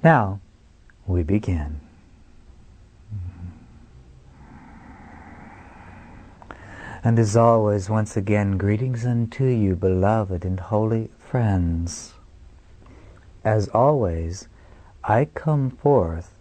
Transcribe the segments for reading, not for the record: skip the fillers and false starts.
Now, we begin. And as always, once again, greetings unto you, beloved and holy friends. As always, I come forth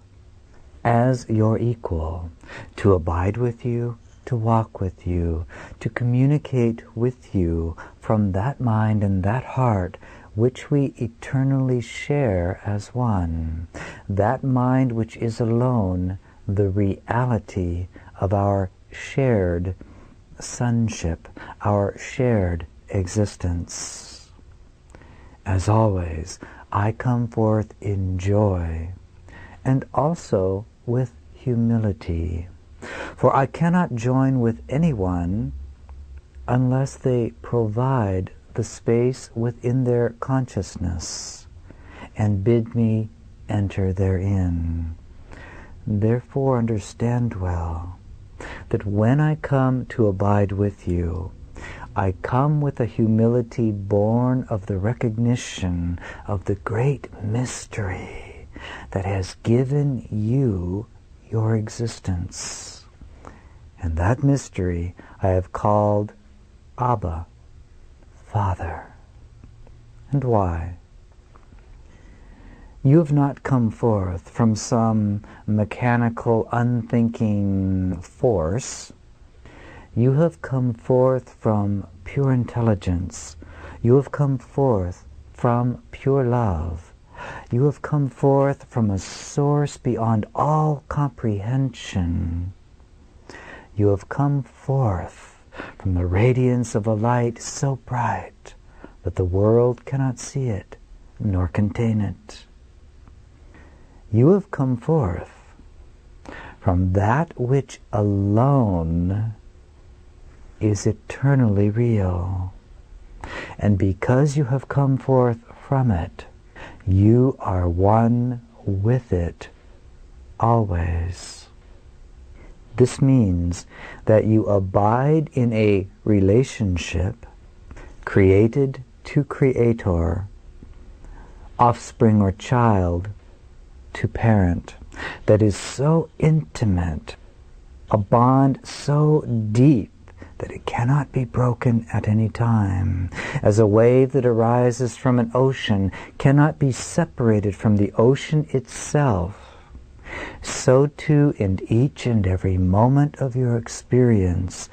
as your equal, to abide with you, to walk with you, to communicate with you from that mind and that heart which we eternally share as one. That mind which is alone the reality of our shared sonship, our shared existence. As always, I come forth in joy and also with humility, for I cannot join with anyone unless they provide the space within their consciousness and bid me enter therein. Therefore, understand well that when I come to abide with you, I come with a humility born of the recognition of the great mystery that has given you your existence. And that mystery I have called Abba, Father. And why? You have not come forth from some mechanical, unthinking force. You have come forth from pure intelligence. You have come forth from pure love. You have come forth from a source beyond all comprehension. You have come forth from the radiance of a light so bright that the world cannot see it nor contain it. You have come forth from that which alone is eternally real. And because you have come forth from it, you are one with it always. This means that you abide in a relationship created to creator, offspring or child to parent, that is so intimate, a bond so deep that it cannot be broken at any time. As a wave that arises from an ocean cannot be separated from the ocean itself, so too in each and every moment of your experience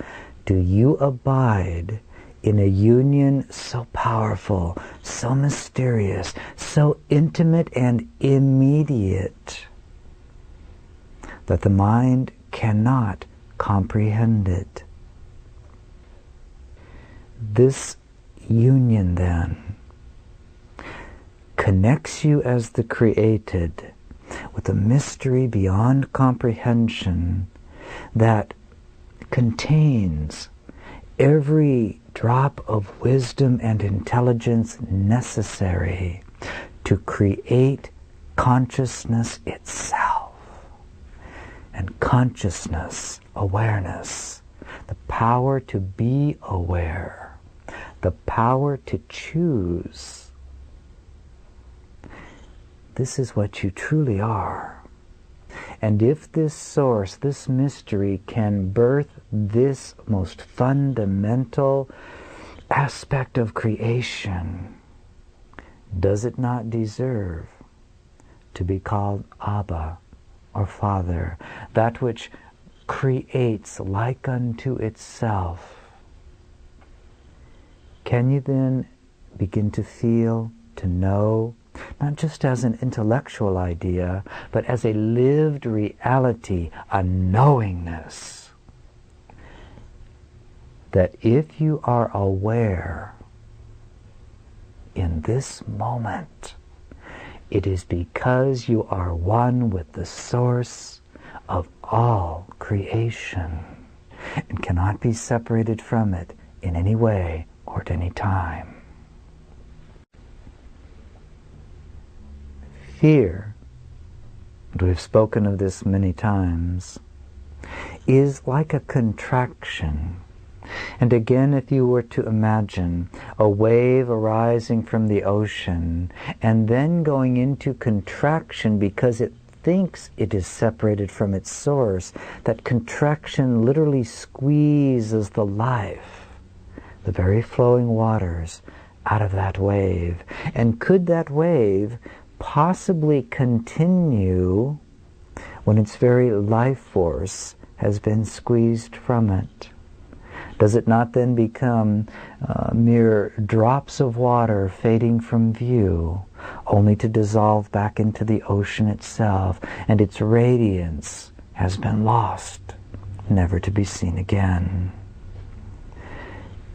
do you abide in a union so powerful, so mysterious, so intimate and immediate that the mind cannot comprehend it. This union, then, connects you as the created with a mystery beyond comprehension that contains every drop of wisdom and intelligence necessary to create consciousness itself. And consciousness, awareness, the power to be aware, the power to choose. This is what you truly are. And if this source, this mystery, can birth this most fundamental aspect of creation, does it not deserve to be called Abba, or Father, that which creates like unto itself? Can you then begin to feel, to know, not just as an intellectual idea, but as a lived reality, a knowingness, that if you are aware in this moment, it is because you are one with the source of all creation and cannot be separated from it in any way or at any time. Fear, and we've spoken of this many times, is like a contraction. And again, if you were to imagine a wave arising from the ocean and then going into contraction because it thinks it is separated from its source, that contraction literally squeezes the life, the very flowing waters, out of that wave. And could that wave possibly continue when its very life force has been squeezed from it? Does it not then become mere drops of water fading from view, only to dissolve back into the ocean itself, and its radiance has been lost, never to be seen again?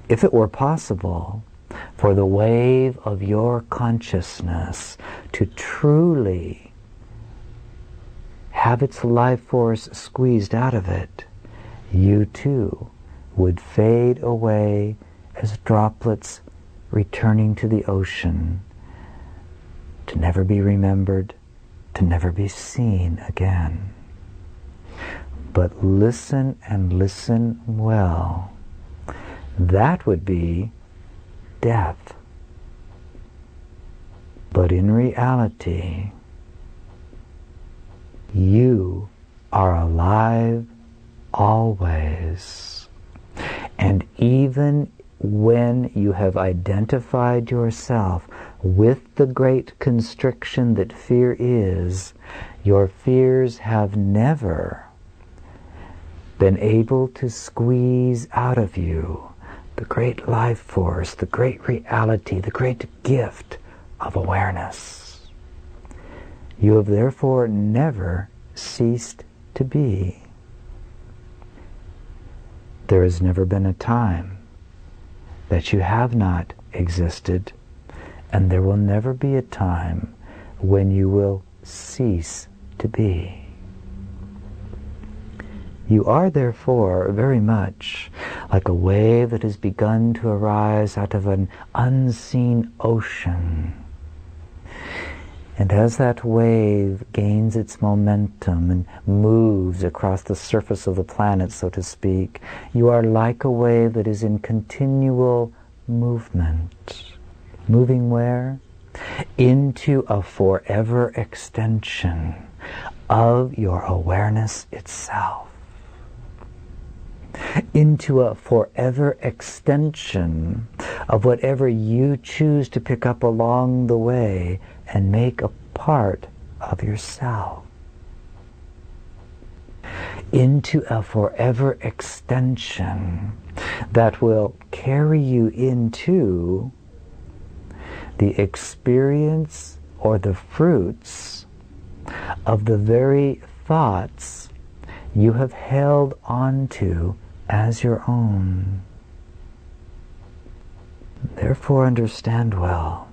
If it were possible for the wave of your consciousness to truly have its life force squeezed out of it, you too would fade away as droplets returning to the ocean, to never be remembered, to never be seen again. But listen, and listen well. That would be death. But in reality, you are alive always. And even when you have identified yourself with the great constriction that fear is, your fears have never been able to squeeze out of you the great life force, the great reality, the great gift of awareness. You have therefore never ceased to be. There has never been a time that you have not existed, and there will never be a time when you will cease to be. You are therefore very much like a wave that has begun to arise out of an unseen ocean. And as that wave gains its momentum and moves across the surface of the planet, so to speak, you are like a wave that is in continual movement. Moving where? Into a forever extension of your awareness itself. Into a forever extension of whatever you choose to pick up along the way and make a part of yourself. Into a forever extension that will carry you into the experience or the fruits of the very thoughts you have held onto as your own. Therefore, understand well,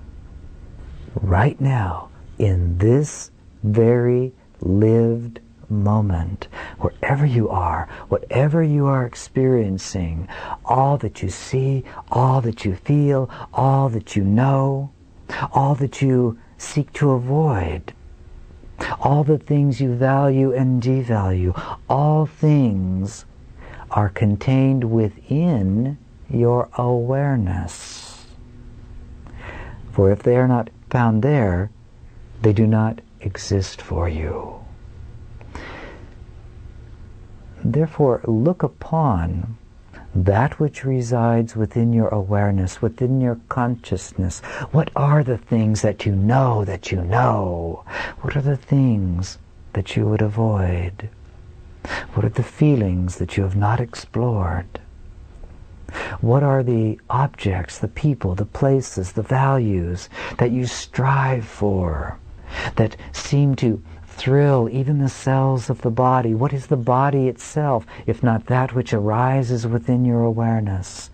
right now, in this very lived moment, wherever you are, whatever you are experiencing, all that you see, all that you feel, all that you know, all that you seek to avoid, all the things you value and devalue, all things are contained within your awareness. For if they are not found there, they do not exist for you. Therefore, look upon that which resides within your awareness, within your consciousness. What are the things that you know that you know? What are the things that you would avoid? What are the feelings that you have not explored? What are the objects, the people, the places, the values that you strive for, that seem to thrill even the cells of the body? What is the body itself, if not that which arises within your awareness?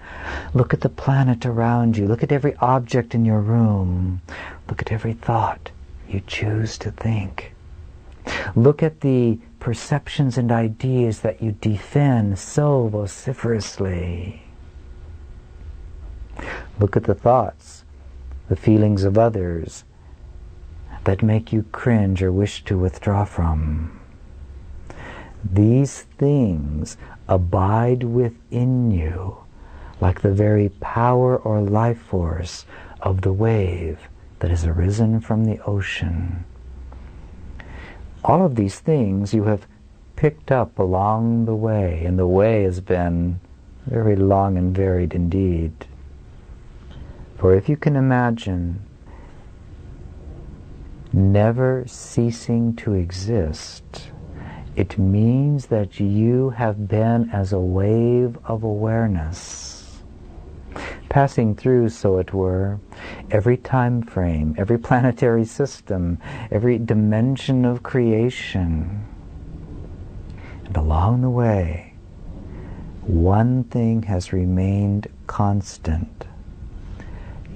Look at the planet around you. Look at every object in your room. Look at every thought you choose to think. Look at the perceptions and ideas that you defend so vociferously. Look at the thoughts, the feelings of others that make you cringe or wish to withdraw from. These things abide within you like the very power or life force of the wave that has arisen from the ocean. All of these things you have picked up along the way, and the way has been very long and varied indeed. For if you can imagine never ceasing to exist, it means that you have been as a wave of awareness, passing through, so it were, every time frame, every planetary system, every dimension of creation. And along the way, one thing has remained constant.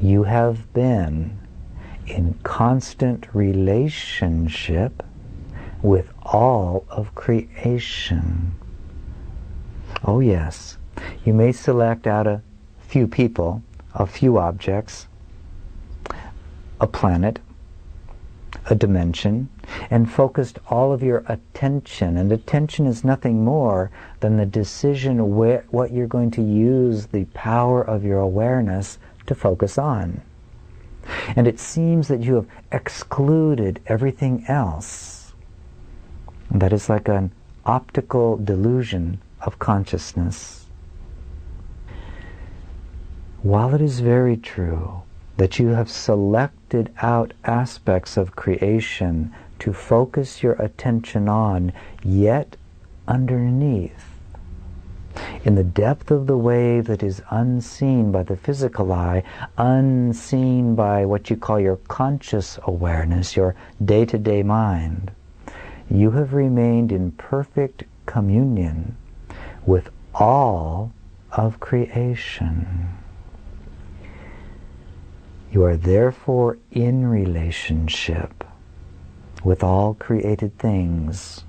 You have been in constant relationship with all of creation. Oh yes, you may select out a few people, a few objects, a planet, a dimension, and focused all of your attention. And attention is nothing more than the decision what you're going to use the power of your awareness to focus on. And it seems that you have excluded everything else. And that is like an optical delusion of consciousness. While it is very true that you have selected out aspects of creation to focus your attention on, yet underneath, in the depth of the wave that is unseen by the physical eye, unseen by what you call your conscious awareness, your day-to-day mind, you have remained in perfect communion with all of creation. You are therefore in relationship with all created things.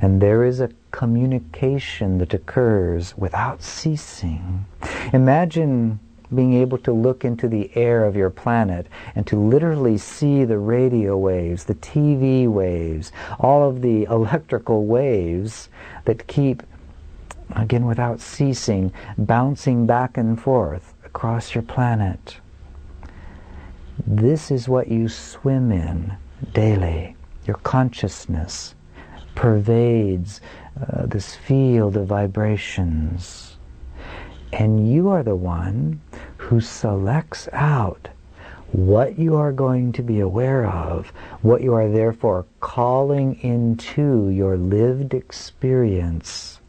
And there is a communication that occurs without ceasing. Imagine being able to look into the air of your planet and to literally see the radio waves, the TV waves, all of the electrical waves that keep, again without ceasing, bouncing back and forth across your planet. This is what you swim in daily. Your consciousness pervades this field of vibrations. And you are the one who selects out what you are going to be aware of, what you are therefore calling into your lived experience.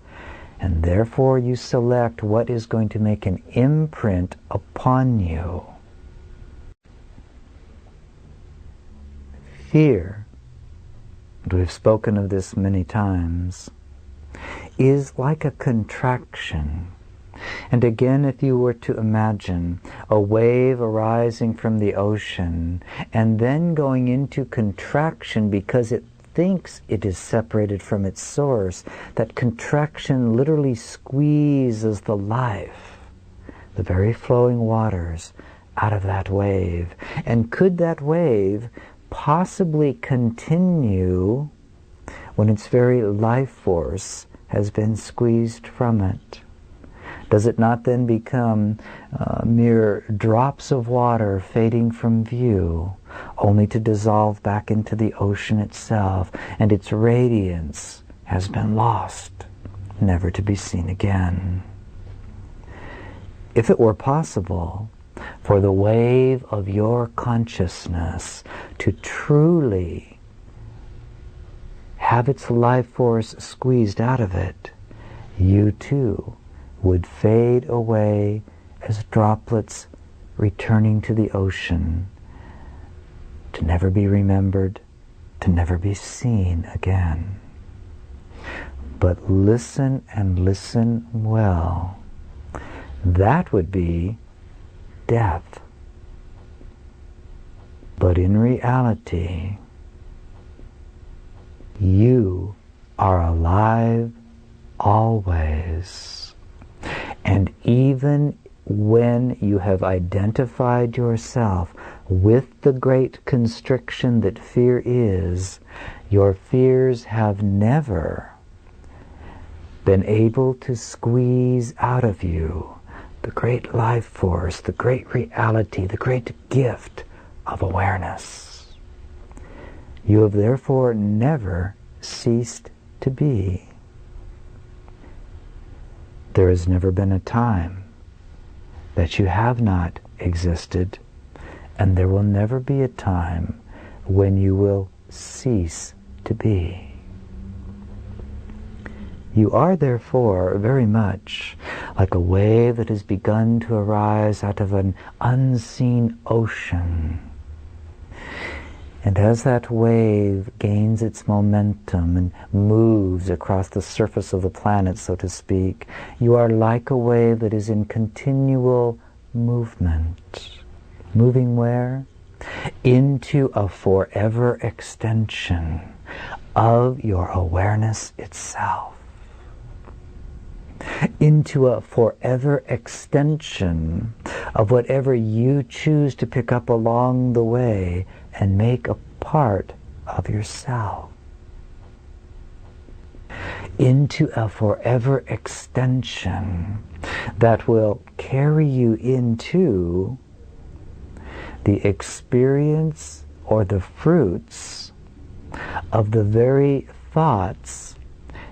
And therefore you select what is going to make an imprint upon you. Fear, and we've spoken of this many times, is like a contraction. And again, if you were to imagine a wave arising from the ocean and then going into contraction because it thinks it is separated from its source, that contraction literally squeezes the life, the very flowing waters, out of that wave. And could that wave possibly continue when its very life force has been squeezed from it? Does it not then become mere drops of water fading from view, only to dissolve back into the ocean itself, and its radiance has been lost, never to be seen again? If it were possible for the wave of your consciousness to truly have its life force squeezed out of it, you too would fade away as droplets returning to the ocean, to never be remembered, to never be seen again. But listen, and listen well. That would be death. But in reality, you are alive always. And even when you have identified yourself with the great constriction that fear is, your fears have never been able to squeeze out of you the great life force, the great reality, the great gift of awareness. You have therefore never ceased to be. There has never been a time that you have not existed, and there will never be a time when you will cease to be. You are therefore very much like a wave that has begun to arise out of an unseen ocean. And as that wave gains its momentum and moves across the surface of the planet, so to speak, you are like a wave that is in continual movement. Moving where? Into a forever extension of your awareness itself. Into a forever extension of whatever you choose to pick up along the way and make a part of yourself. Into a forever extension that will carry you into the experience or the fruits of the very thoughts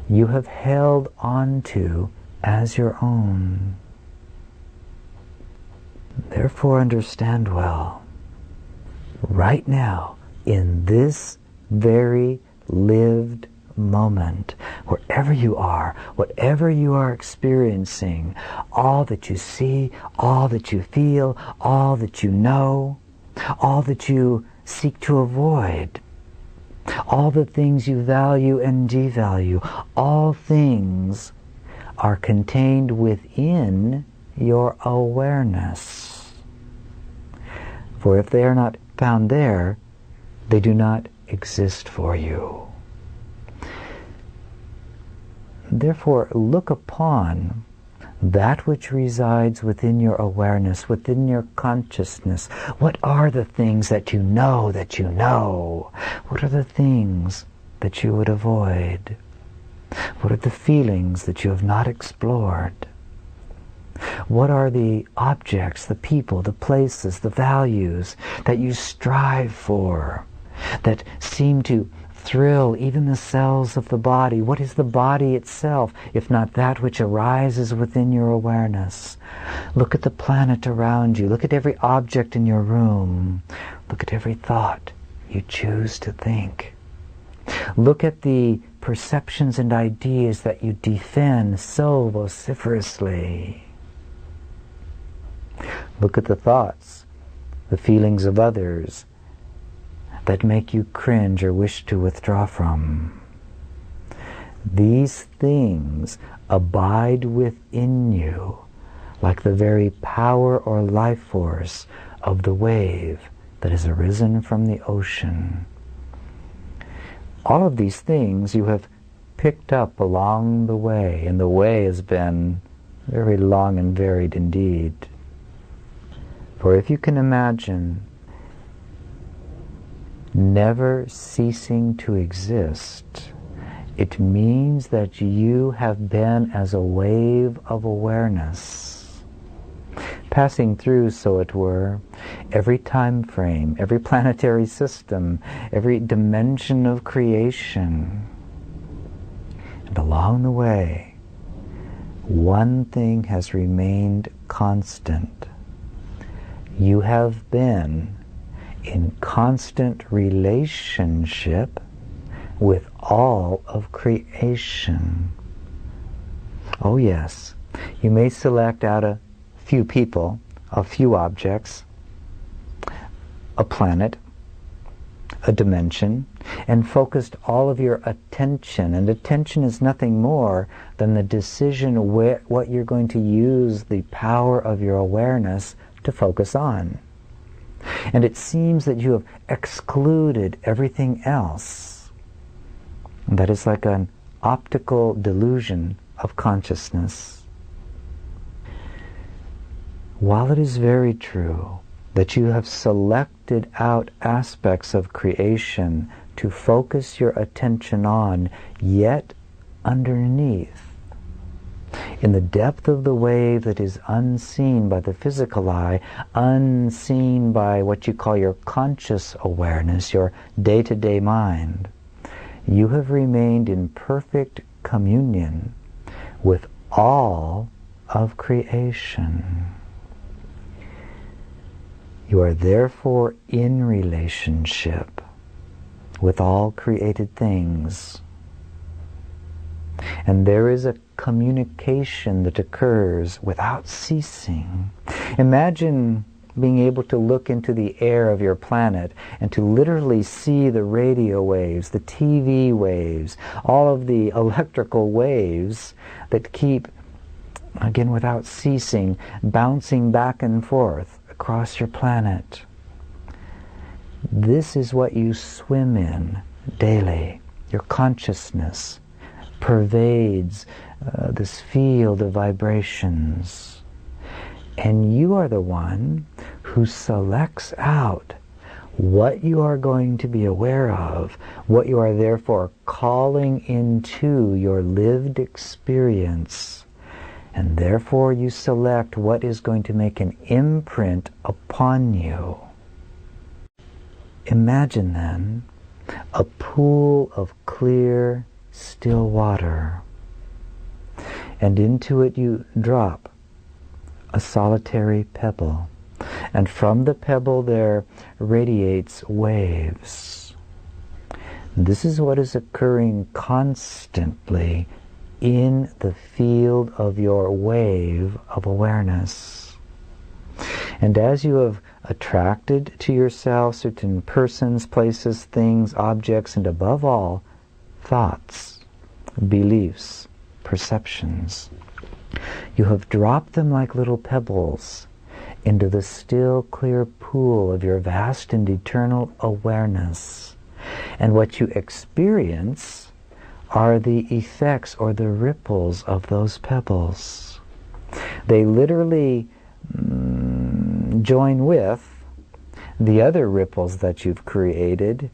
you have held onto as your own. Therefore, understand well, right now, in this very lived moment, wherever you are, whatever you are experiencing, all that you see, all that you feel, all that you know, all that you seek to avoid, all the things you value and devalue, all things are contained within your awareness. For if they are not found there, they do not exist for you. Therefore, look upon that which resides within your awareness, within your consciousness. What are the things that you know that you know? What are the things that you would avoid? What are the feelings that you have not explored? What are the objects, the people, the places, the values that you strive for, that seem to thrill even the cells of the body? What is the body itself, if not that which arises within your awareness? Look at the planet around you. Look at every object in your room. Look at every thought you choose to think. Look at the perceptions and ideas that you defend so vociferously. Look at the thoughts, the feelings of others that make you cringe or wish to withdraw from. These things abide within you like the very power or life force of the wave that has arisen from the ocean. All of these things you have picked up along the way, and the way has been very long and varied indeed. For if you can imagine never ceasing to exist, it means that you have been as a wave of awareness, passing through, so it were, every time frame, every planetary system, every dimension of creation. And along the way, one thing has remained constant. You have been in constant relationship with all of creation. Oh yes, you may select out a few people, a few objects, a planet, a dimension, and focused all of your attention. And attention is nothing more than the decision what you're going to use the power of your awareness to focus on. And it seems that you have excluded everything else. And that is like an optical delusion of consciousness. While it is very true that you have selected out aspects of creation to focus your attention on, yet underneath in the depth of the wave that is unseen by the physical eye, unseen by what you call your conscious awareness, your day-to-day mind, you have remained in perfect communion with all of creation. You are therefore in relationship with all created things. And there is a communication that occurs without ceasing. Imagine being able to look into the air of your planet and to literally see the radio waves, the TV waves, all of the electrical waves that keep, again without ceasing, bouncing back and forth across your planet. This is what you swim in daily. Your consciousness pervades this field of vibrations. And you are the one who selects out what you are going to be aware of, what you are therefore calling into your lived experience. And therefore you select what is going to make an imprint upon you. Imagine then a pool of clear, still water, and into it you drop a solitary pebble, and from the pebble there radiates waves. This is what is occurring constantly in the field of your wave of awareness. And as you have attracted to yourself certain persons, places, things, objects, and above all, thoughts, beliefs, perceptions, you have dropped them like little pebbles into the still, clear pool of your vast and eternal awareness. And what you experience are the effects or the ripples of those pebbles. They literally join with the other ripples that you've created,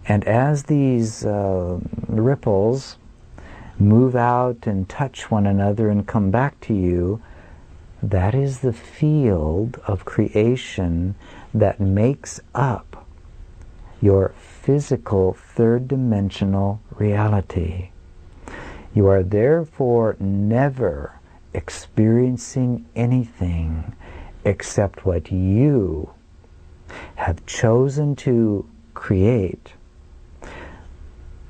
and as these ripples move out and touch one another and come back to you, that is the field of creation that makes up your physical third-dimensional reality. You are therefore never experiencing anything except what you have chosen to create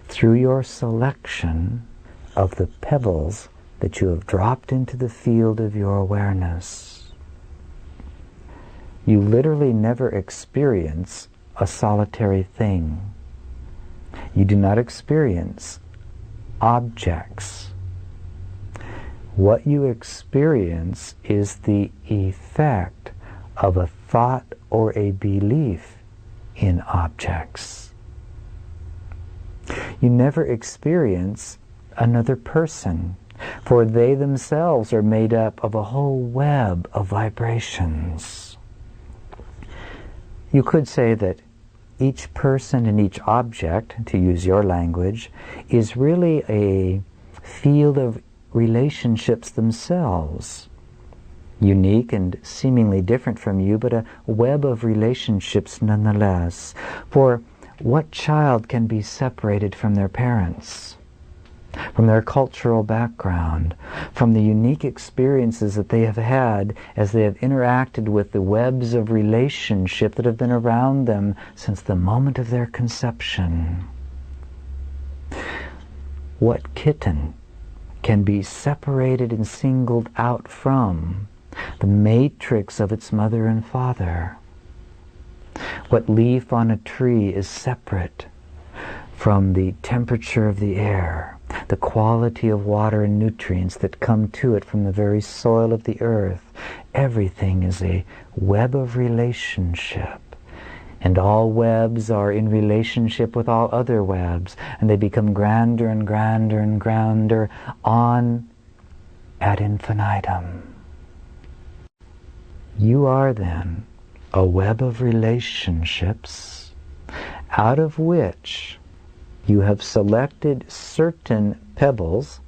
through your selection of the pebbles that you have dropped into the field of your awareness. You literally never experience a solitary thing. You do not experience objects. What you experience is the effect of a thought or a belief in objects. You never experience another person, for they themselves are made up of a whole web of vibrations. You could say that each person and each object, to use your language, is really a field of relationships themselves, unique and seemingly different from you, but a web of relationships nonetheless. For what child can be separated from their parents, from their cultural background, from the unique experiences that they have had as they have interacted with the webs of relationship that have been around them since the moment of their conception? What kitten can be separated and singled out from the matrix of its mother and father? What leaf on a tree is separate from the temperature of the air, the quality of water and nutrients that come to it from the very soil of the earth? Everything is a web of relationship. And all webs are in relationship with all other webs, and they become grander and grander and grander on ad infinitum. You are then a web of relationships out of which you have selected certain pebbles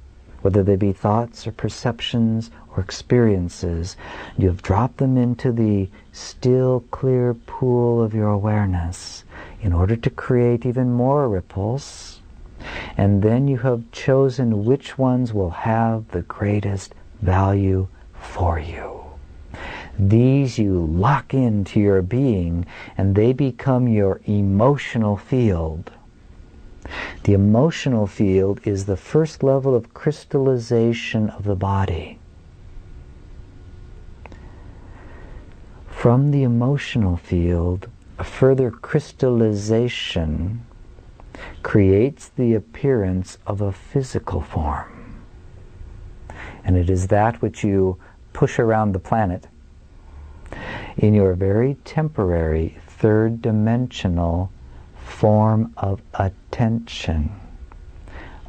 whether they be thoughts or perceptions or experiences. You have dropped them into the still, clear pool of your awareness in order to create even more ripples. And then you have chosen which ones will have the greatest value for you. These you lock into your being, and they become your emotional field. The emotional field is the first level of crystallization of the body. From the emotional field, a further crystallization creates the appearance of a physical form. And it is that which you push around the planet in your very temporary third-dimensional form of attention,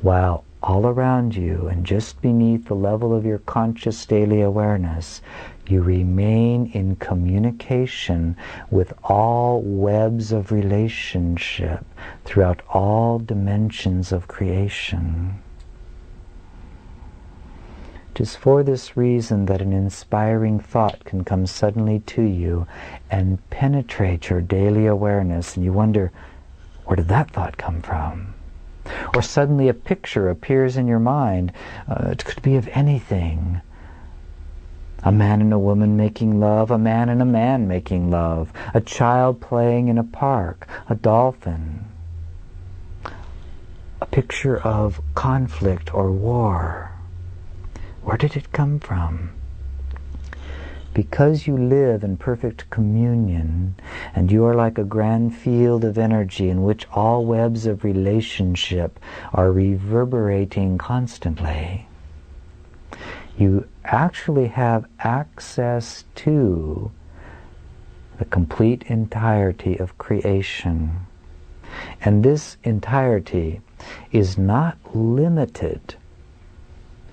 while all around you and just beneath the level of your conscious daily awareness, you remain in communication with all webs of relationship throughout all dimensions of creation. It is for this reason that an inspiring thought can come suddenly to you and penetrate your daily awareness, and you wonder, where did that thought come from? Or suddenly a picture appears in your mind. It could be of anything. A man and a woman making love, a man and a man making love, a child playing in a park, a dolphin, a picture of conflict or war. Where did it come from? Because you live in perfect communion, and you are like a grand field of energy in which all webs of relationship are reverberating constantly, you actually have access to the complete entirety of creation. And this entirety is not limited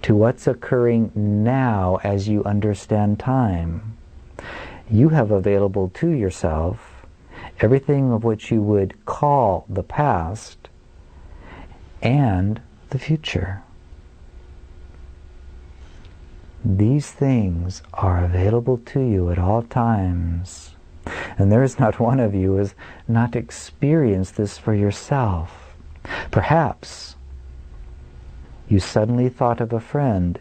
to what's occurring now as you understand time. You have available to yourself everything of which you would call the past and the future. These things are available to you at all times. And there is not one of you who has not experienced this for yourself. Perhaps you suddenly thought of a friend,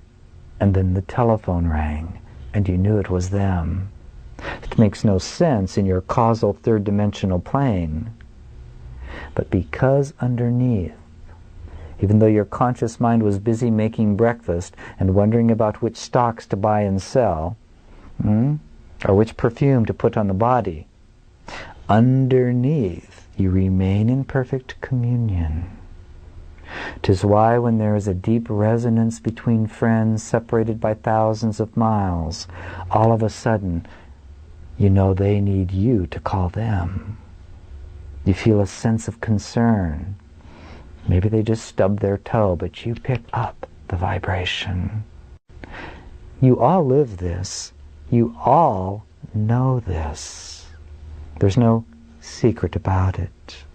and then the telephone rang, and you knew it was them. It makes no sense in your causal third-dimensional plane. But because underneath, even though your conscious mind was busy making breakfast and wondering about which stocks to buy and sell, or which perfume to put on the body, underneath you remain in perfect communion. 'Tis why when there is a deep resonance between friends separated by thousands of miles, all of a sudden you know they need you to call them. You feel a sense of concern. Maybe they just stubbed their toe, but you pick up the vibration. You all live this. You all know this. There's no secret about it.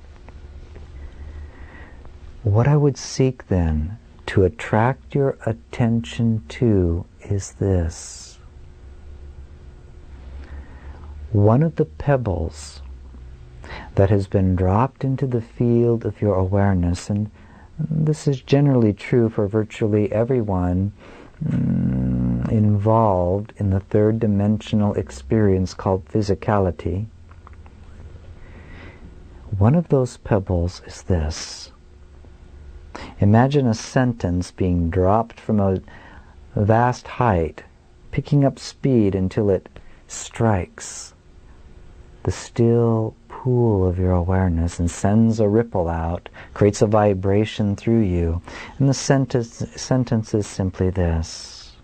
What I would seek then to attract your attention to is this. One of the pebbles that has been dropped into the field of your awareness, and this is generally true for virtually everyone involved in the third-dimensional experience called physicality. One of those pebbles is this. Imagine a sentence being dropped from a vast height, picking up speed until it strikes the still pool of your awareness and sends a ripple out, creates a vibration through you. And the sentence is simply this.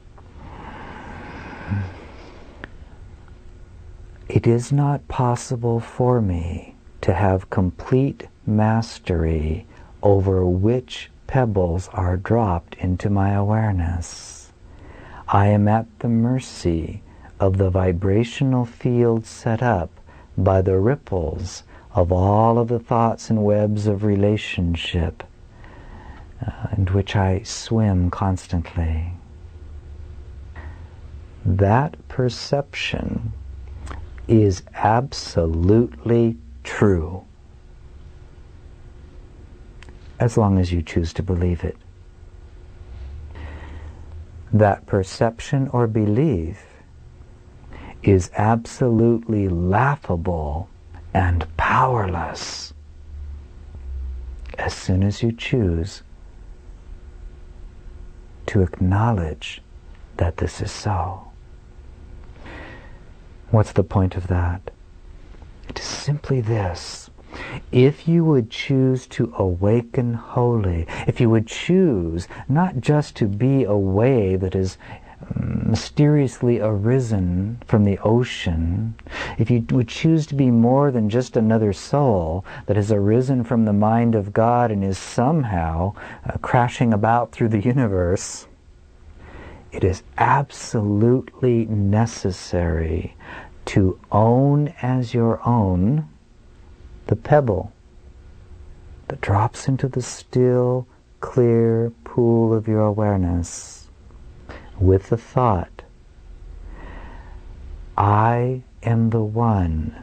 It is not possible for me to have complete mastery over which pebbles are dropped into my awareness. I am at the mercy of the vibrational field set up by the ripples of all of the thoughts and webs of relationship. in which I swim constantly. That perception is absolutely true, as long as you choose to believe it. That perception or belief is absolutely laughable and powerless as soon as you choose to acknowledge that this is so. What's the point of that? It is simply this. If you would choose to awaken wholly, if you would choose not just to be a wave that is mysteriously arisen from the ocean, if you would choose to be more than just another soul that has arisen from the mind of God and is somehow crashing about through the universe, it is absolutely necessary to own as your own the pebble that drops into the still, clear pool of your awareness with the thought, I am the one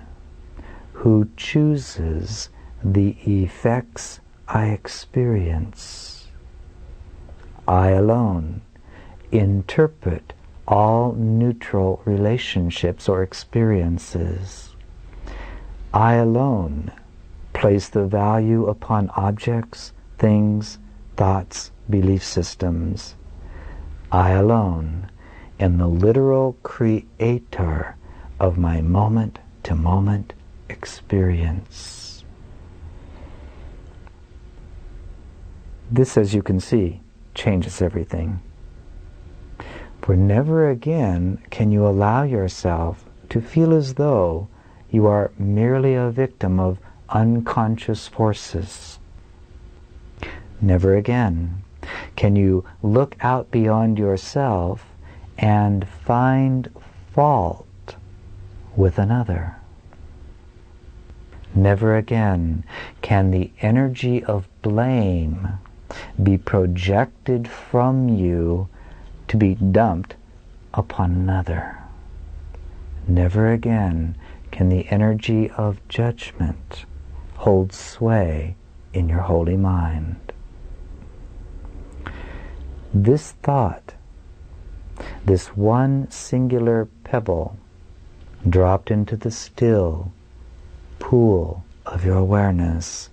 who chooses the effects I experience. I alone interpret all neutral relationships or experiences. I alone place the value upon objects, things, thoughts, belief systems. I alone am the literal creator of my moment-to-moment experience. This, as you can see, changes everything. For never again can you allow yourself to feel as though you are merely a victim of unconscious forces. Never again can you look out beyond yourself and find fault with another. Never again can the energy of blame be projected from you to be dumped upon another. Never again can the energy of judgment hold sway in your holy mind. This thought, this one singular pebble dropped into the still pool of your awareness,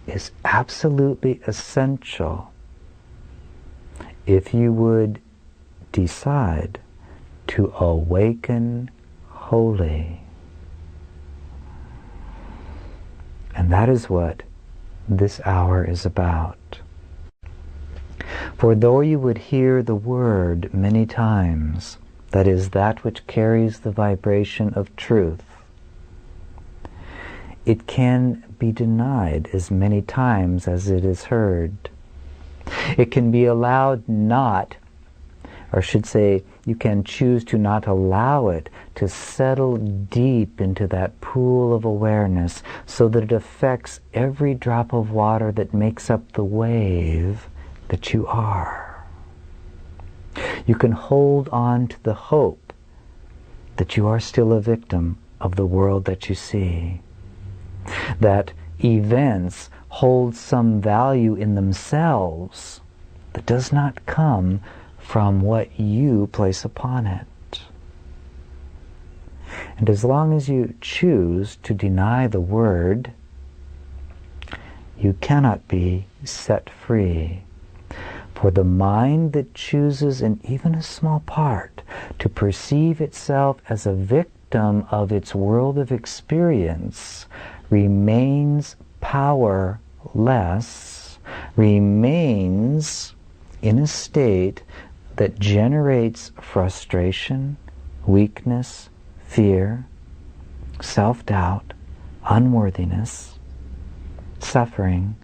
is absolutely essential if you would decide to awaken wholly. And that is what this hour is about. For though you would hear the word many times, that is that which carries the vibration of truth, it can be denied as many times as it is heard. It can be allowed not, or I should say, you can choose to not allow it to settle deep into that pool of awareness so that it affects every drop of water that makes up the wave that you are. You can hold on to the hope that you are still a victim of the world that you see, that events hold some value in themselves that does not come from what you place upon it. And as long as you choose to deny the word, you cannot be set free. For the mind that chooses in even a small part to perceive itself as a victim of its world of experience remains powerless, remains in a state that generates frustration, weakness, fear, self-doubt, unworthiness, suffering,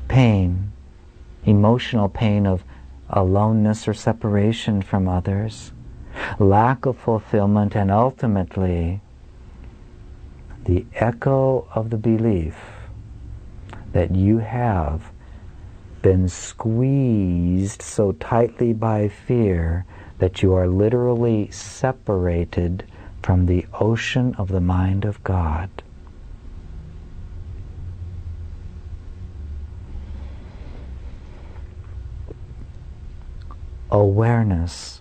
pain, emotional pain of aloneness or separation from others, lack of fulfillment, and ultimately the echo of the belief that you have been squeezed so tightly by fear that you are literally separated from the ocean of the mind of God. Awareness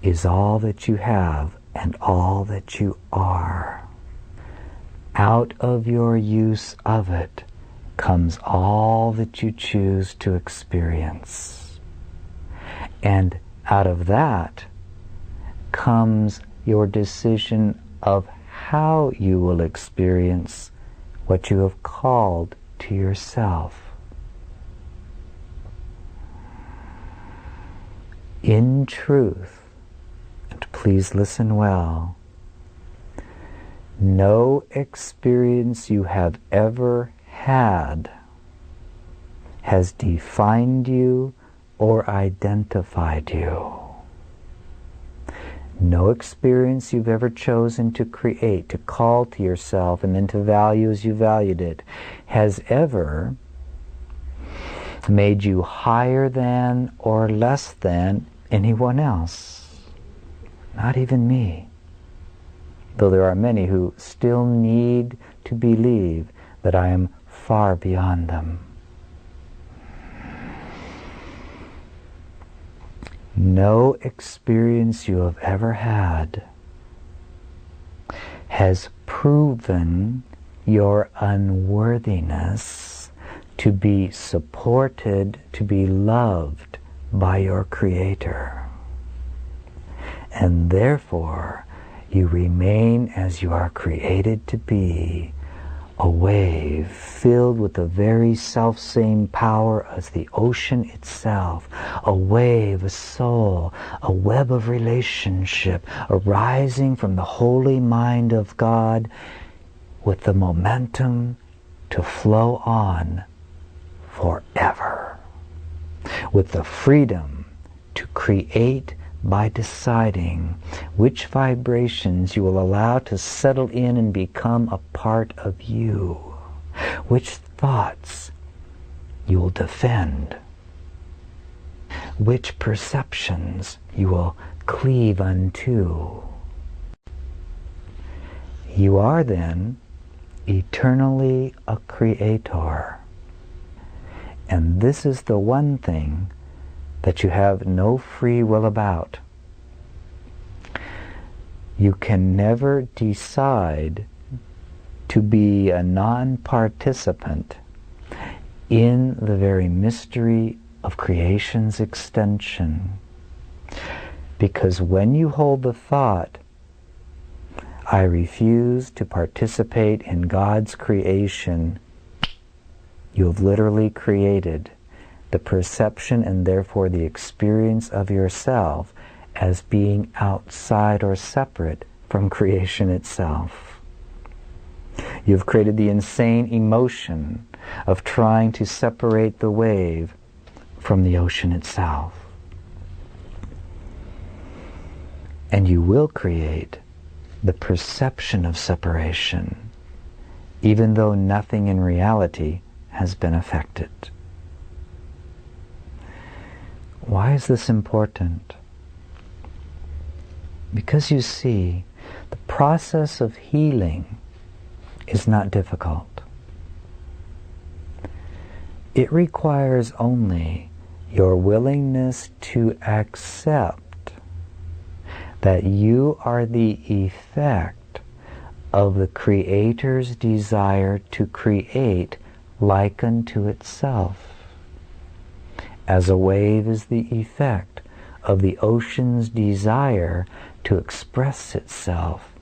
is all that you have and all that you are. Out of your use of it comes all that you choose to experience. And out of that comes your decision of how you will experience what you have called to yourself. In truth, and please listen well, no experience you have ever had has defined you or identified you. No experience you've ever chosen to create, to call to yourself and then to value as you valued it, has ever made you higher than or less than anyone else. Not even me. Though there are many who still need to believe that I am far beyond them. No experience you have ever had has proven your unworthiness to be supported, to be loved by your Creator. And therefore, you remain as you are created to be, a wave filled with the very self-same power as the ocean itself, a wave, a soul, a web of relationship arising from the holy mind of God with the momentum to flow on forever, with the freedom to create by deciding which vibrations you will allow to settle in and become a part of you, which thoughts you will defend, which perceptions you will cleave unto. You are then eternally a creator. And this is the one thing that you have no free will about. You can never decide to be a non-participant in the very mystery of creation's extension. Because when you hold the thought, I refuse to participate in God's creation, you have literally created the perception and therefore the experience of yourself as being outside or separate from creation itself. You've created the insane emotion of trying to separate the wave from the ocean itself. And you will create the perception of separation, even though nothing in reality has been affected. Why is this important? Because you see, the process of healing is not difficult. It requires only your willingness to accept that you are the effect of the Creator's desire to create like unto itself, as a wave is the effect of the ocean's desire to express itself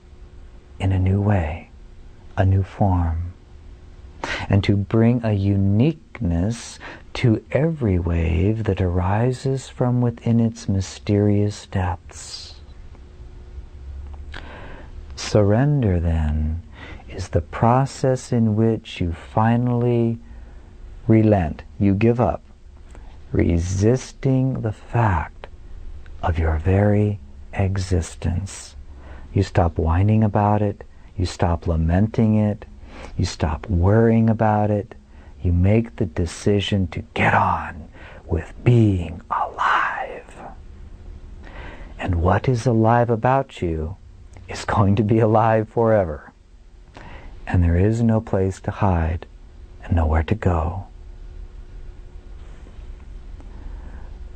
in a new way, a new form, and to bring a uniqueness to every wave that arises from within its mysterious depths. Surrender, then, is the process in which you finally relent, you give up, resisting the fact of your very existence. You stop whining about it, you stop lamenting it, you stop worrying about it, you make the decision to get on, with being alive. And what is alive about you is going to be alive forever. And there is no place to hide and nowhere to go.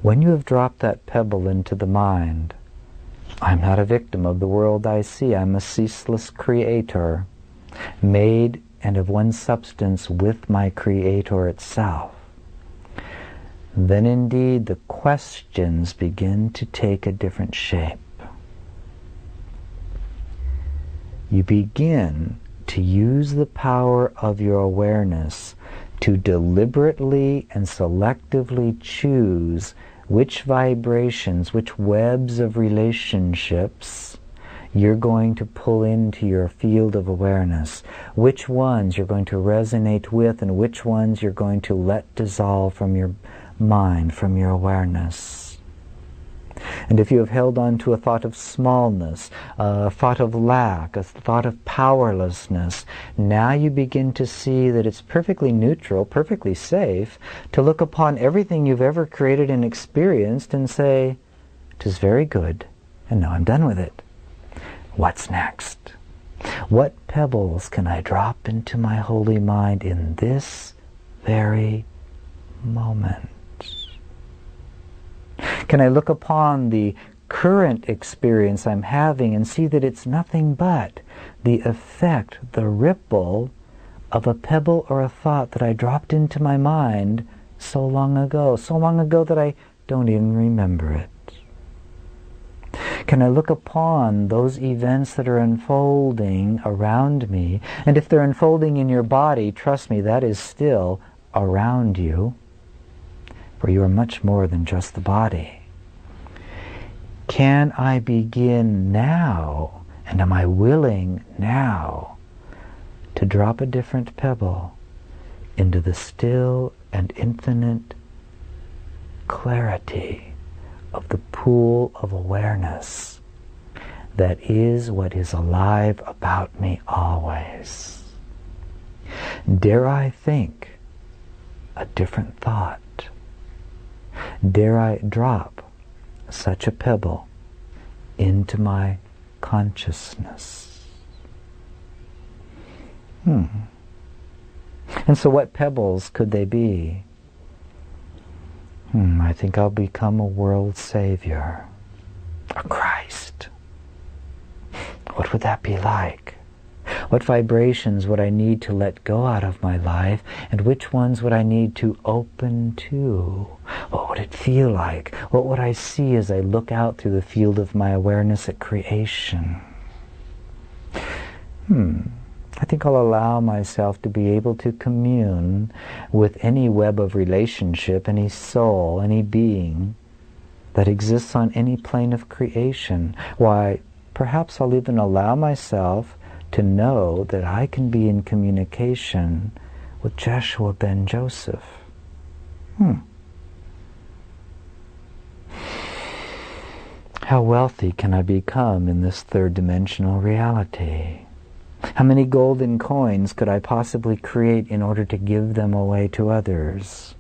When you have dropped that pebble into the mind, I'm not a victim of the world I see. I'm a ceaseless creator, made and of one substance with my Creator itself. Then indeed the questions begin to take a different shape. You begin to use the power of your awareness to deliberately and selectively choose which vibrations, which webs of relationships you're going to pull into your field of awareness, which ones you're going to resonate with and which ones you're going to let dissolve from your mind, from your awareness. And if you have held on to a thought of smallness, a thought of lack, a thought of powerlessness, now you begin to see that it's perfectly neutral, perfectly safe to look upon everything you've ever created and experienced and say, "It is very good, and now I'm done with it. What's next? What pebbles can I drop into my holy mind in this very moment? Can I look upon the current experience I'm having and see that it's nothing but the effect, the ripple of a pebble or a thought that I dropped into my mind so long ago that I don't even remember it? Can I look upon those events that are unfolding around me, and if they're unfolding in your body, trust me, that is still around you, for you are much more than just the body. Can I begin now, and am I willing now, to drop a different pebble into the still and infinite clarity of the pool of awareness that is what is alive about me always? Dare I think a different thought? Dare I drop such a pebble into my consciousness? And so what pebbles could they be? I think I'll become a world savior, a Christ. What would that be like? What vibrations would I need to let go out of my life, and which ones would I need to open to? What would it feel like? What would I see as I look out through the field of my awareness at creation? I think I'll allow myself to be able to commune with any web of relationship, any soul, any being that exists on any plane of creation. Why, perhaps I'll even allow myself to know that I can be in communication with Jeshua ben Joseph. How wealthy can I become in this third-dimensional reality? How many golden coins could I possibly create in order to give them away to others?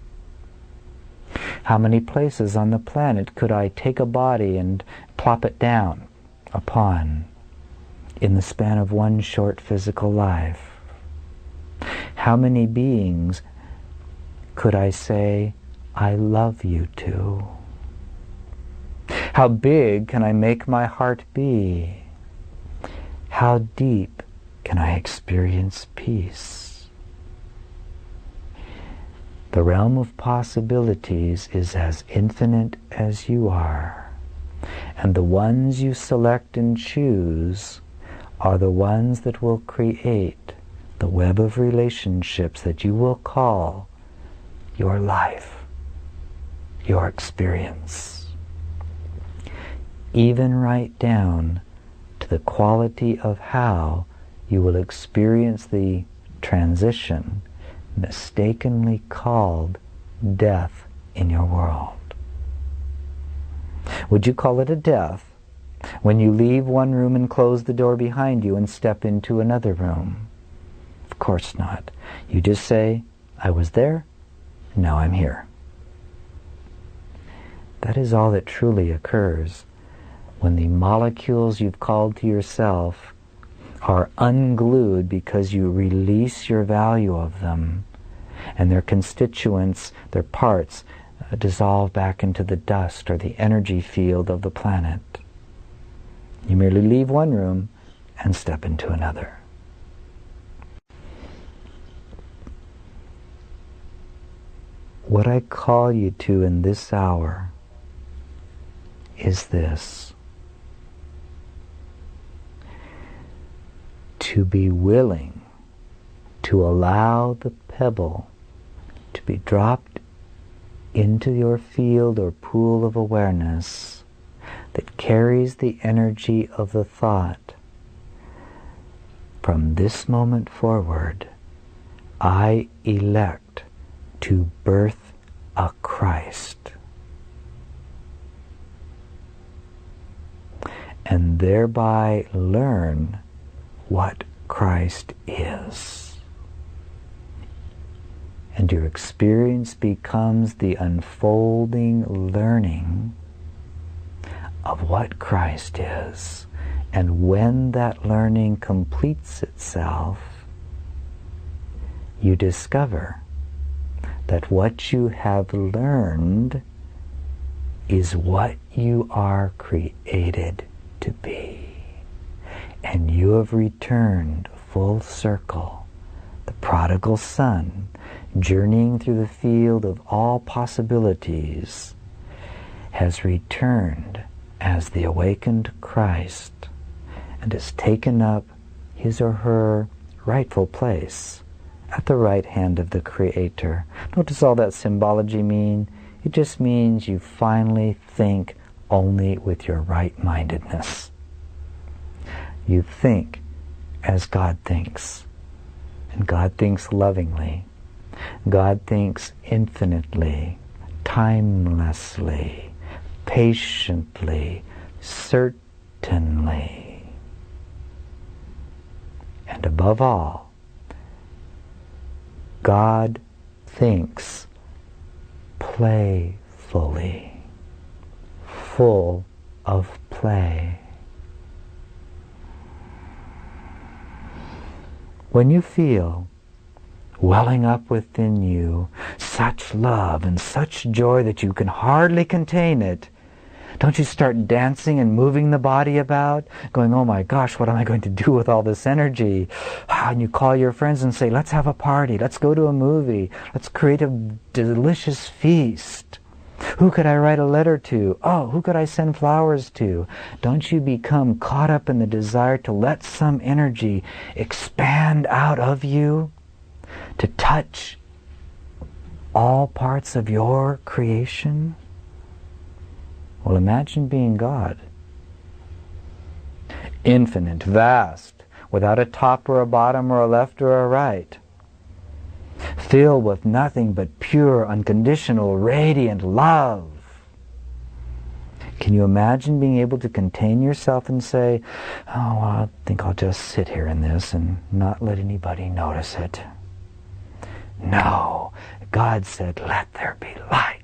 How many places on the planet could I take a body and plop it down upon in the span of one short physical life? How many beings could I say, "I love you" to? How big can I make my heart be? How deep can I experience peace? The realm of possibilities is as infinite as you are, and the ones you select and choose are the ones that will create the web of relationships that you will call your life, your experience. Even right down to the quality of how you will experience the transition mistakenly called death in your world. Would you call it a death when you leave one room and close the door behind you and step into another room? Of course not. You just say, "I was there, now I'm here." That is all that truly occurs when the molecules you've called to yourself are unglued because you release your value of them, and their constituents, their parts, dissolve back into the dust or the energy field of the planet. You merely leave one room and step into another. What I call you to in this hour is this: to be willing to allow the pebble to be dropped into your field or pool of awareness that carries the energy of the thought. From this moment forward, I elect to birth a Christ, and thereby learn what Christ is. And your experience becomes the unfolding learning of what Christ is. And when that learning completes itself, you discover that what you have learned is what you are created to be. And you have returned full circle, the prodigal son, journeying through the field of all possibilities, has returned as the awakened Christ and has taken up his or her rightful place at the right hand of the Creator. Notice all that symbology mean? It just means you finally think only with your right-mindedness. You think as God thinks, and God thinks lovingly. God thinks infinitely, timelessly, patiently, certainly. And above all, God thinks playfully, full of play. When you feel welling up within you such love and such joy that you can hardly contain it, don't you start dancing and moving the body about, going, oh my gosh, what am I going to do with all this energy? And you call your friends and say, let's have a party, let's go to a movie, let's create a delicious feast. Who could I write a letter to? Oh, who could I send flowers to? Don't you become caught up in the desire to let some energy expand out of you, to touch all parts of your creation? Well, imagine being God. Infinite, vast, without a top or a bottom or a left or a right. Filled with nothing but pure, unconditional, radiant love. Can you imagine being able to contain yourself and say, oh, well, I think I'll just sit here in this and not let anybody notice it? No, God said, let there be light.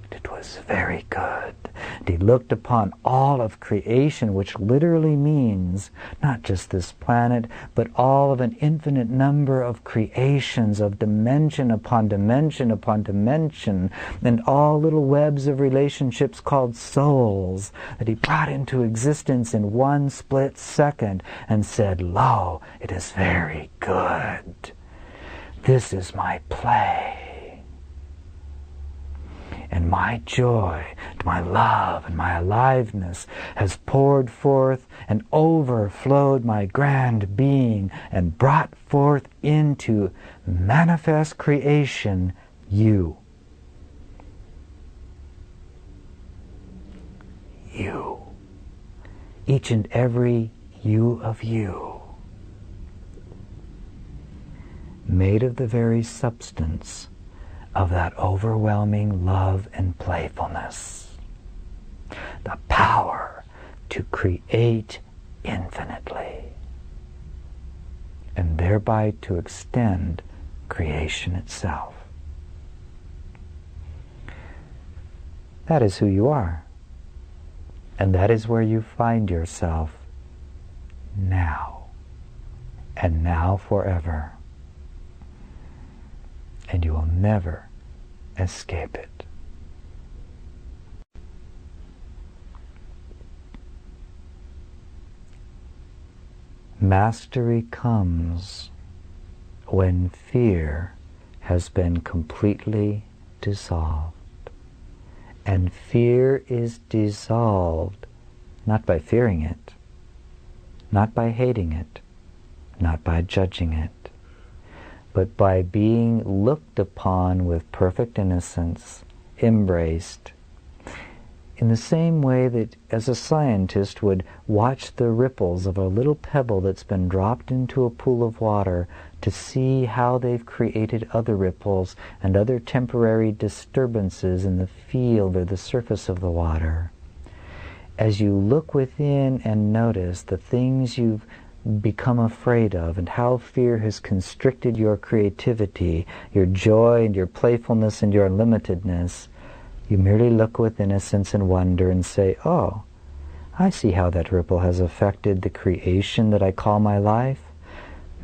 It was very good. And he looked upon all of creation, which literally means not just this planet, but all of an infinite number of creations of dimension upon dimension upon dimension, and all little webs of relationships called souls that he brought into existence in one split second and said, lo, it is very good. This is my play. And my joy, my love, and my aliveness has poured forth and overflowed my grand being and brought forth into manifest creation you. You. Each and every you of you. Made of the very substance of that overwhelming love and playfulness. The power to create infinitely, and thereby to extend creation itself. That is who you are. And that is where you find yourself now. And now forever. And you will never escape it. Mastery comes when fear has been completely dissolved. And fear is dissolved not by fearing it, not by hating it, not by judging it, but by being looked upon with perfect innocence, embraced, in the same way that as a scientist would watch the ripples of a little pebble that's been dropped into a pool of water to see how they've created other ripples and other temporary disturbances in the field or the surface of the water. As you look within and notice the things you've become afraid of and how fear has constricted your creativity, your joy and your playfulness and your unlimitedness, you merely look with innocence and wonder and say, oh, I see how that ripple has affected the creation that I call my life.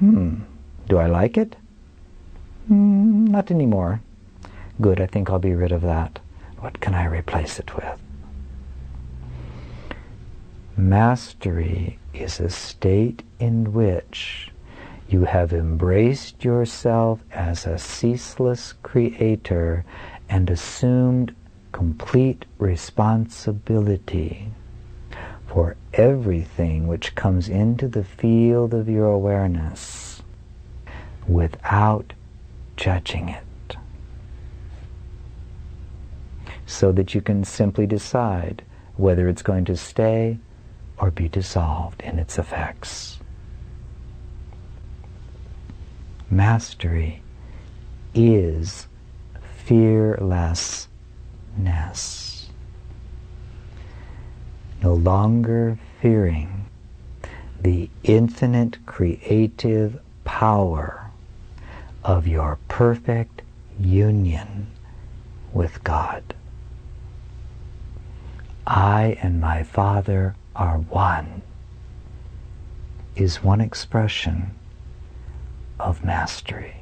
Do I like it? Not anymore. Good, I think I'll be rid of that. What can I replace it with? Mastery is a state in which you have embraced yourself as a ceaseless creator and assumed complete responsibility for everything which comes into the field of your awareness without judging it, so that you can simply decide whether it's going to stay or be dissolved in its effects. Mastery is fearlessness. No longer fearing the infinite creative power of your perfect union with God. I and my Father are one is one expression of mastery.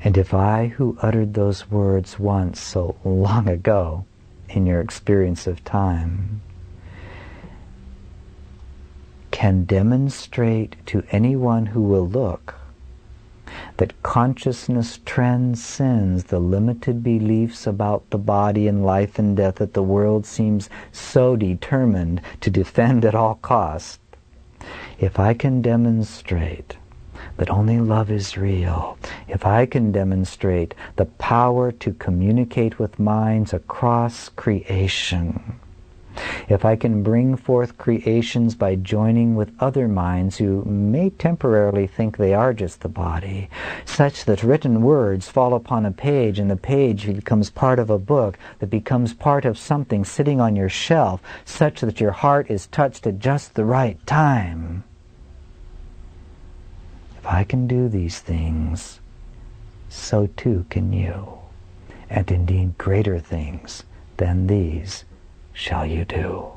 And if I, who uttered those words once so long ago in your experience of time, can demonstrate to anyone who will look that consciousness transcends the limited beliefs about the body and life and death that the world seems so determined to defend at all costs, if I can demonstrate that only love is real, if I can demonstrate the power to communicate with minds across creation, if I can bring forth creations by joining with other minds who may temporarily think they are just the body, such that written words fall upon a page and the page becomes part of a book that becomes part of something sitting on your shelf, such that your heart is touched at just the right time. If I can do these things, so too can you, and indeed greater things than these shall you do.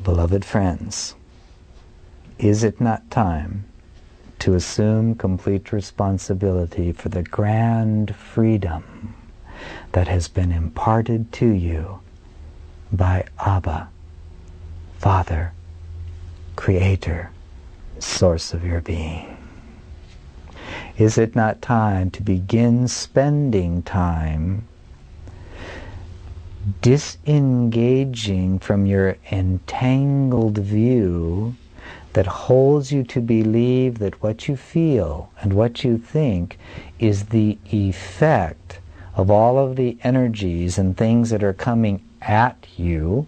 Beloved friends, is it not time to assume complete responsibility for the grand freedom that has been imparted to you by Abba, Father, Creator, Source of your being? Is it not time to begin spending time disengaging from your entangled view that holds you to believe that what you feel and what you think is the effect of all of the energies and things that are coming at you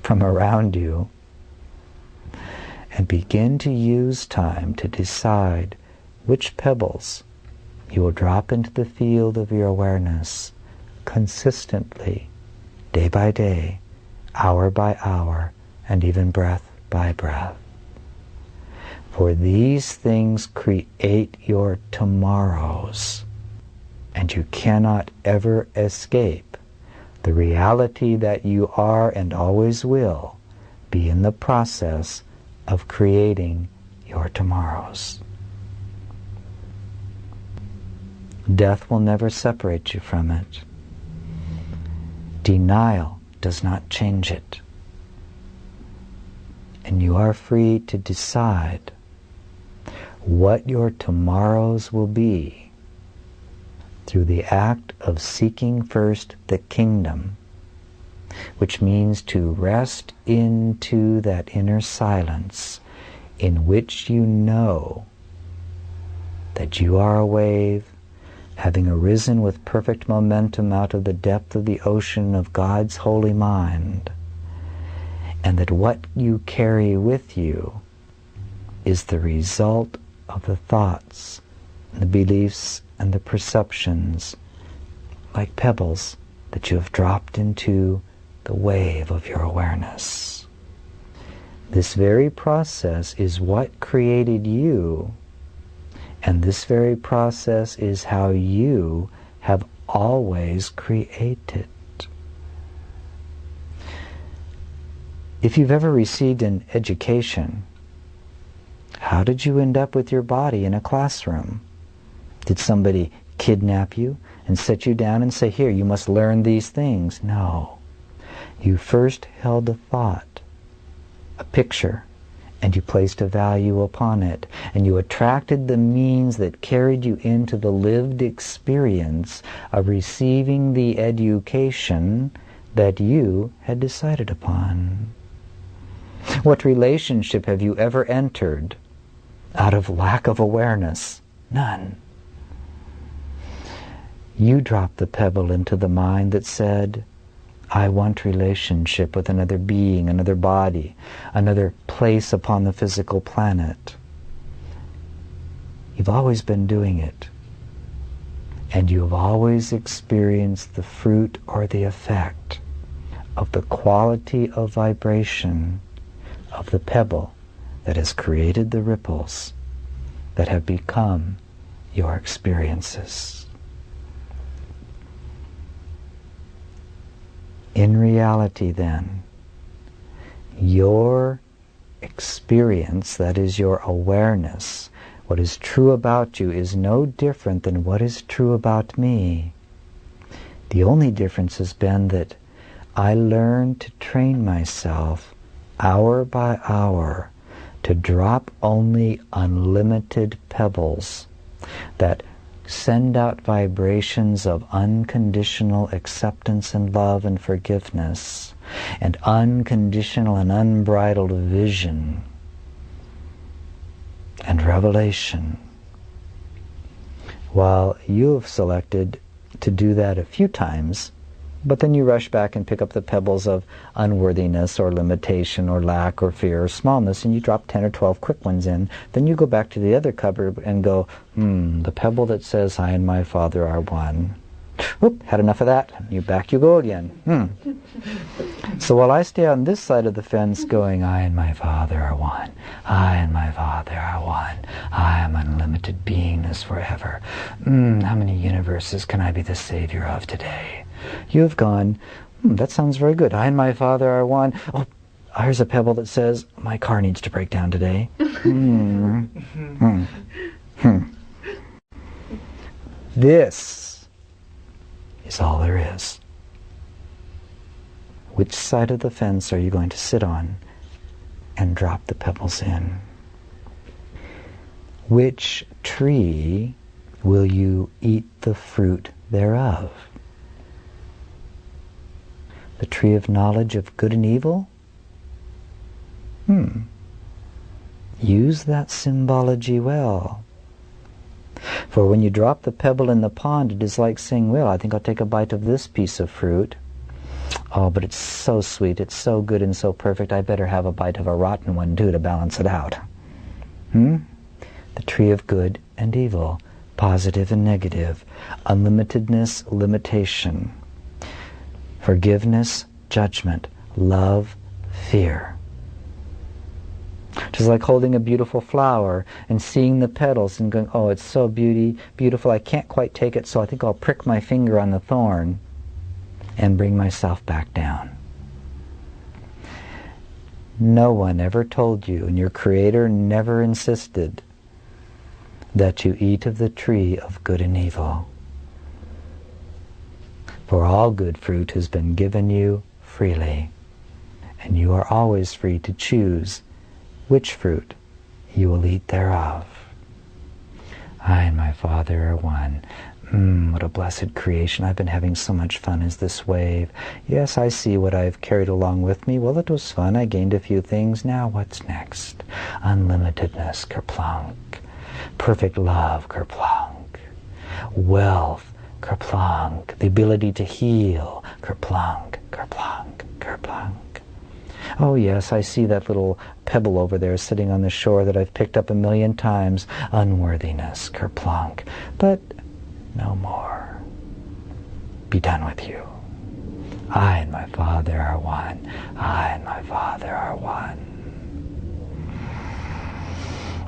from around you, and begin to use time to decide which pebbles you will drop into the field of your awareness consistently, day by day, hour by hour, and even breath by breath. For these things create your tomorrows, and you cannot ever escape the reality that you are and always will be in the process of creating your tomorrows. Death will never separate you from it. Denial does not change it. And you are free to decide what your tomorrows will be through the act of seeking first the kingdom, which means to rest into that inner silence in which you know that you are a wave having arisen with perfect momentum out of the depth of the ocean of God's holy mind, and that what you carry with you is the result of the thoughts, the beliefs, and the perceptions, like pebbles that you have dropped into the wave of your awareness. This very process is what created you, and this very process is how you have always created. If you've ever received an education, how did you end up with your body in a classroom? Did somebody kidnap you and set you down and say, here, you must learn these things? No. You first held a thought, a picture, and you placed a value upon it, and you attracted the means that carried you into the lived experience of receiving the education that you had decided upon. What relationship have you ever entered out of lack of awareness? None. You dropped the pebble into the mind that said, I want relationship with another being, another body, another place upon the physical planet. You've always been doing it. And you've always experienced the fruit or the effect of the quality of vibration of the pebble that has created the ripples that have become your experiences. In reality, then, your experience, that is your awareness, what is true about you is no different than what is true about me. The only difference has been that I learned to train myself hour by hour to drop only unlimited pebbles that send out vibrations of unconditional acceptance and love and forgiveness, and unconditional and unbridled vision and revelation. While you have selected to do that a few times, but then you rush back and pick up the pebbles of unworthiness or limitation or lack or fear or smallness, and you drop 10 or 12 quick ones in. Then you go back to the other cupboard and go, the pebble that says, I and my Father are one. Oop, had enough of that. Back you go again. So while I stay on this side of the fence going, I and my Father are one. I and my Father are one. I am unlimited beingness forever. How many universes can I be the savior of today? You've gone, that sounds very good. I and my Father are one. Oh, here's a pebble that says, my car needs to break down today. This is all there is. Which side of the fence are you going to sit on and drop the pebbles in? Which tree will you eat the fruit thereof? The tree of knowledge of good and evil? Use that symbology well. For when you drop the pebble in the pond, it is like saying, well, I think I'll take a bite of this piece of fruit. Oh, but it's so sweet, it's so good and so perfect, I better have a bite of a rotten one too to balance it out. The tree of good and evil, positive and negative, unlimitedness, limitation, forgiveness, judgment, love, fear. Just like holding a beautiful flower and seeing the petals and going, oh, it's so beautiful, I can't quite take it, so I think I'll prick my finger on the thorn and bring myself back down. No one ever told you, and your Creator never insisted, that you eat of the tree of good and evil. For all good fruit has been given you freely, and you are always free to choose which fruit you will eat thereof. I and my Father are one. What a blessed creation. I've been having so much fun as this wave. Yes, I see what I've carried along with me. Well, it was fun. I gained a few things. Now what's next? Unlimitedness, kerplunk. Perfect love, kerplunk. Wealth, kerplunk. The ability to heal, kerplunk, kerplunk, kerplunk. Oh yes, I see that little pebble over there sitting on the shore that I've picked up 1,000,000 times. Unworthiness, kerplunk. But no more. Be done with you. I and my Father are one. I and my Father are one.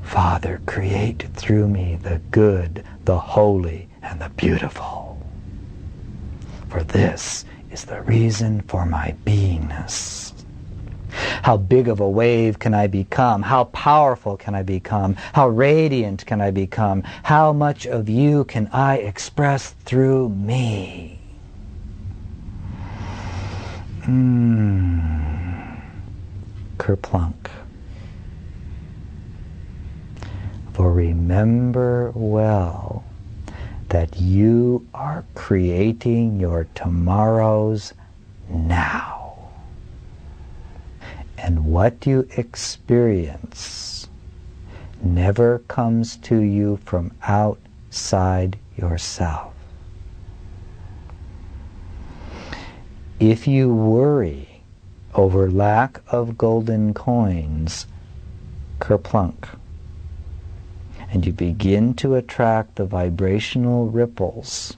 Father, create through me the good, the holy, and the beautiful. For this is the reason for my beingness. How big of a wave can I become? How powerful can I become? How radiant can I become? How much of you can I express through me? Kerplunk. For remember well that you are creating your tomorrows now. And what you experience never comes to you from outside yourself. If you worry over lack of golden coins, kerplunk, and you begin to attract the vibrational ripples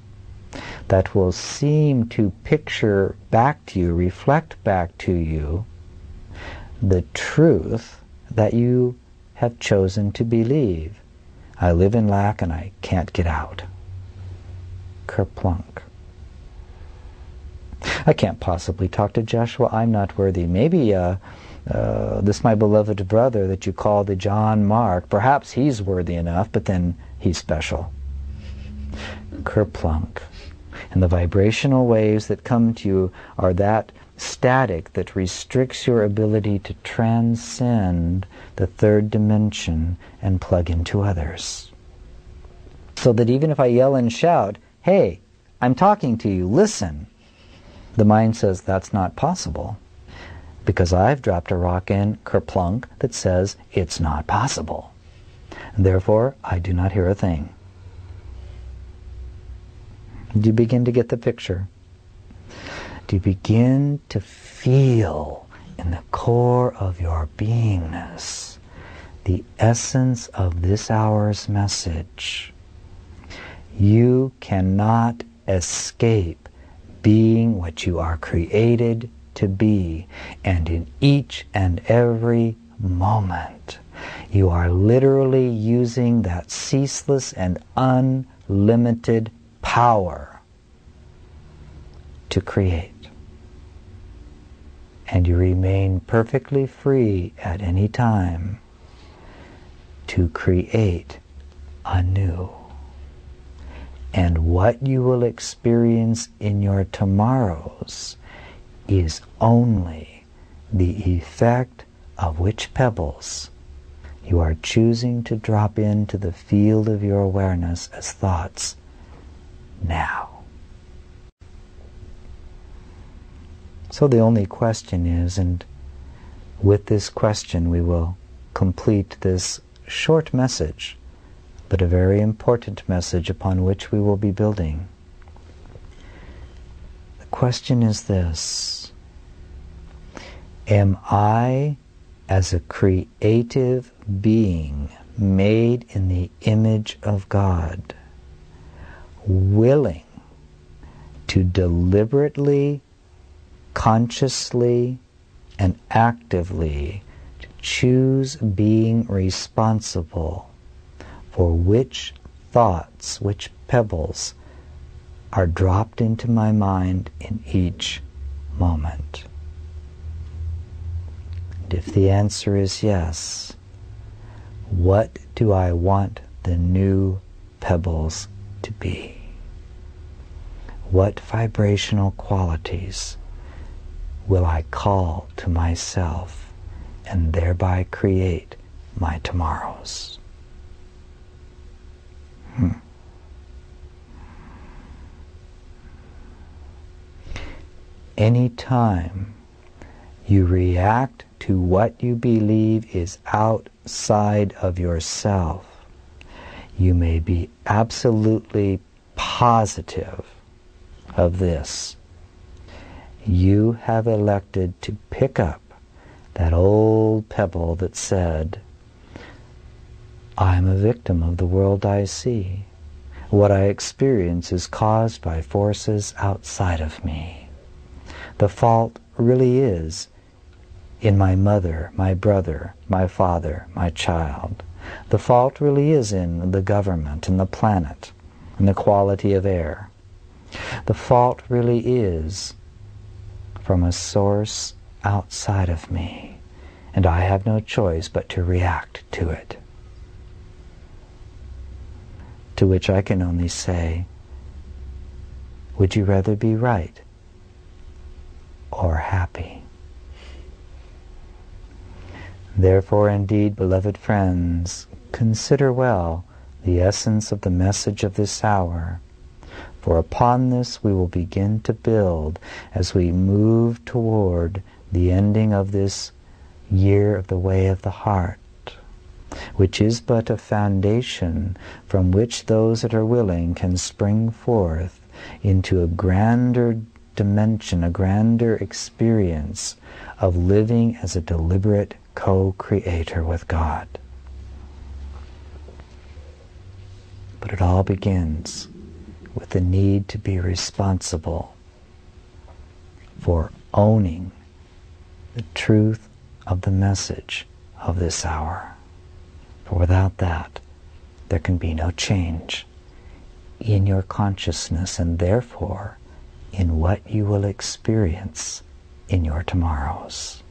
that will seem to picture back to you, reflect back to you, the truth that you have chosen to believe. I live in lack and I can't get out. Kerplunk. I can't possibly talk to Jeshua. I'm not worthy. Maybe this my beloved brother that you call the John Mark, perhaps he's worthy enough, but then he's special. Kerplunk. And the vibrational waves that come to you are that static that restricts your ability to transcend the third dimension and plug into others. So that even if I yell and shout, hey, I'm talking to you, listen, the mind says that's not possible because I've dropped a rock in, kerplunk, that says it's not possible. And therefore, I do not hear a thing. Do you begin to get the picture? Do you begin to feel in the core of your beingness the essence of this hour's message? You cannot escape being what you are created to be, and in each and every moment you are literally using that ceaseless and unlimited power to create. And you remain perfectly free at any time to create anew. And what you will experience in your tomorrows is only the effect of which pebbles you are choosing to drop into the field of your awareness as thoughts now. So the only question is, and with this question we will complete this short message, but a very important message upon which we will be building. The question is this: am I, as a creative being made in the image of God, willing to deliberately, consciously, and actively choose being responsible for which thoughts, which pebbles are dropped into my mind in each moment. And if the answer is yes, what do I want the new pebbles to be? What vibrational qualities will I call to myself and thereby create my tomorrows? Anytime you react to what you believe is outside of yourself, you may be absolutely positive of this. You have elected to pick up that old pebble that said, I'm a victim of the world I see. What I experience is caused by forces outside of me. The fault really is in my mother, my brother, my father, my child. The fault really is in the government and the planet and the quality of air. The fault really is from a source outside of me, and I have no choice but to react to it. To which I can only say, would you rather be right or happy? Therefore, indeed, beloved friends, consider well the essence of the message of this hour, for upon this we will begin to build as we move toward the ending of this year of the way of the heart, which is but a foundation from which those that are willing can spring forth into a grander dimension, a grander experience of living as a deliberate co-creator with God. But it all begins with the need to be responsible for owning the truth of the message of this hour. For without that, there can be no change in your consciousness and therefore in what you will experience in your tomorrows.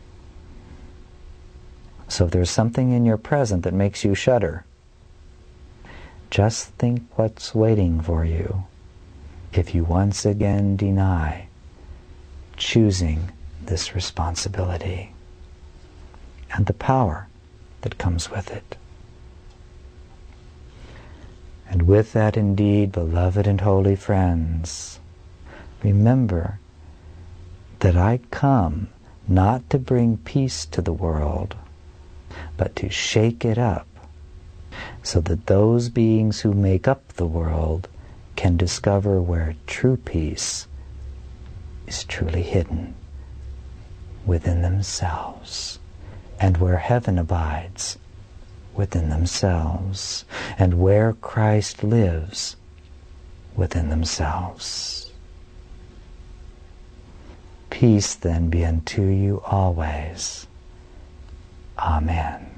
So if there's something in your present that makes you shudder, just think what's waiting for you if you once again deny choosing this responsibility and the power that comes with it. And with that, indeed, beloved and holy friends, remember that I come not to bring peace to the world, but to shake it up, so that those beings who make up the world can discover where true peace is truly hidden within themselves, and where heaven abides within themselves, and where Christ lives within themselves. Peace then be unto you always. Amen.